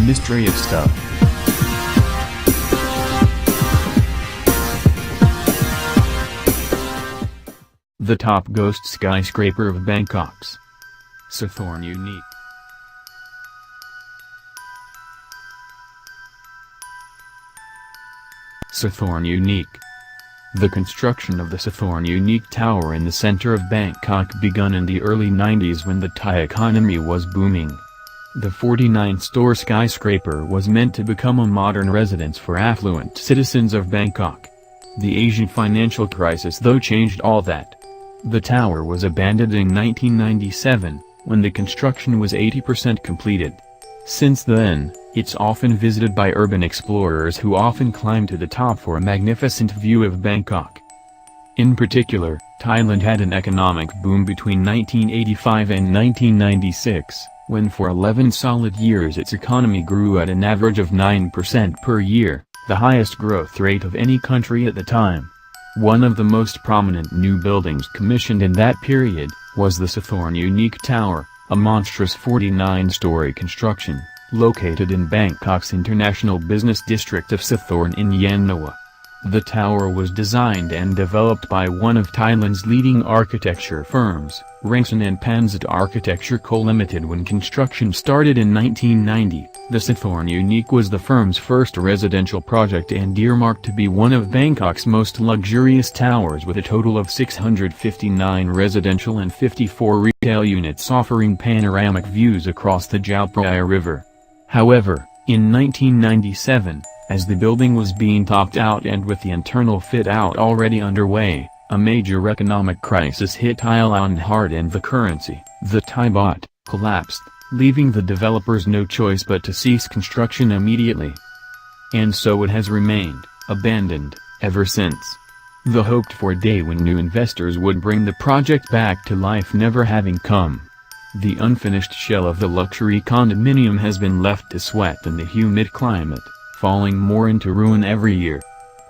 Mystery of stuff. The top ghost skyscraper of Bangkok's Sathorn Unique. Sathorn Unique. The construction of the Sathorn Unique Tower in the center of Bangkok begun in the early 90s when the Thai economy was booming. The 49-story skyscraper was meant to become a modern residence for affluent citizens of Bangkok. The Asian financial crisis though changed all that. The tower was abandoned in 1997, when the construction was 80% completed. Since then, it's often visited by urban explorers who often climb to the top for a magnificent view of Bangkok. In particular, Thailand had an economic boom between 1985 and 1996, when for 11 solid years its economy grew at an average of 9% per year, the highest growth rate of any country at the time. One of the most prominent new buildings commissioned in that period was the Sathorn Unique Tower, a monstrous 49-story construction, located in Bangkok's international business district of Sathorn in Yannawa. The tower was designed and developed by one of Thailand's leading architecture firms, Rangson and Panzat Architecture Co. Limited. When construction started in 1990, the Sathorn Unique was the firm's first residential project and earmarked to be one of Bangkok's most luxurious towers, with a total of 659 residential and 54 retail units offering panoramic views across the Chao Phraya River. However, in 1997, as the building was being topped out and with the internal fit-out already underway, a major economic crisis hit Thailand hard and the currency, the Thai baht, collapsed, leaving the developers no choice but to cease construction immediately. And so it has remained, abandoned, ever since. The hoped-for day when new investors would bring the project back to life never having come. The unfinished shell of the luxury condominium has been left to sweat in the humid climate, falling more into ruin every year.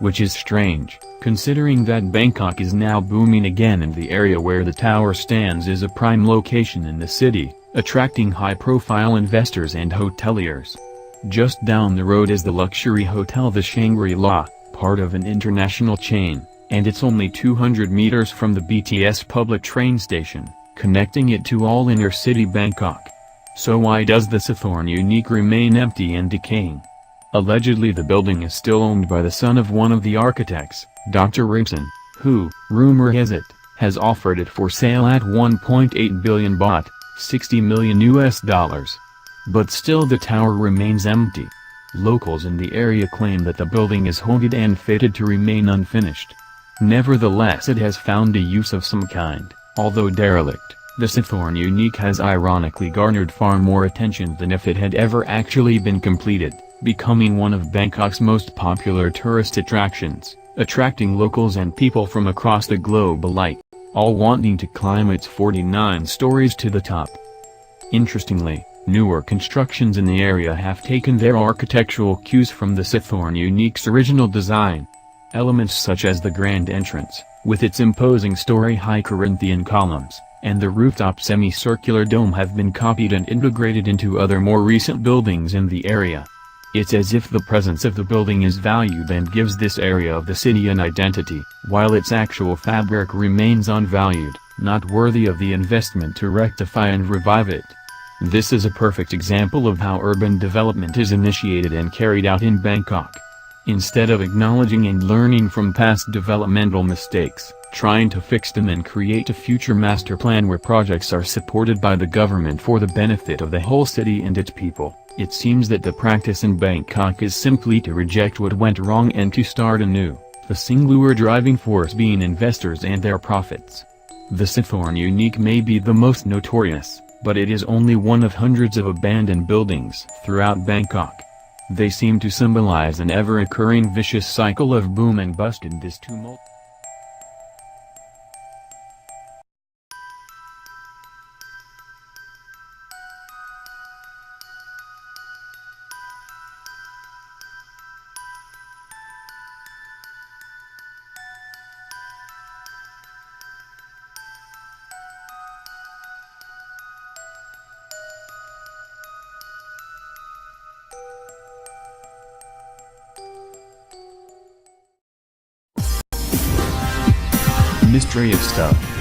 Which is strange, considering that Bangkok is now booming again and the area where the tower stands is a prime location in the city, attracting high-profile investors and hoteliers. Just down the road is the luxury hotel the Shangri-La, part of an international chain, and it's only 200 meters from the BTS public train station, connecting it to all inner-city Bangkok. So why does the Sathorn Unique remain empty and decaying? Allegedly the building is still owned by the son of one of the architects, Dr. Rangson, who, rumor has it, has offered it for sale at 1.8 billion baht, $60 million US. But still the tower remains empty. Locals in the area claim that the building is haunted and fated to remain unfinished. Nevertheless it has found a use of some kind, although derelict. The Sathorn Unique has ironically garnered far more attention than if it had ever actually been completed, becoming one of Bangkok's most popular tourist attractions, attracting locals and people from across the globe alike, all wanting to climb its 49 stories to the top. Interestingly, newer constructions in the area have taken their architectural cues from the Sathorn Unique's original design. Elements such as the grand entrance, with its imposing story-high Corinthian columns, and the rooftop semicircular dome have been copied and integrated into other more recent buildings in the area. It's as if the presence of the building is valued and gives this area of the city an identity, while its actual fabric remains unvalued, not worthy of the investment to rectify and revive it. This is a perfect example of how urban development is initiated and carried out in Bangkok. Instead of acknowledging and learning from past developmental mistakes, trying to fix them and create a future master plan where projects are supported by the government for the benefit of the whole city and its people, it seems that the practice in Bangkok is simply to reject what went wrong and to start anew, the singular driving force being investors and their profits. The Sathorn Unique may be the most notorious, but it is only one of hundreds of abandoned buildings throughout Bangkok. They seem to symbolize an ever-occurring vicious cycle of boom and bust in this tumult. mystery of stuff.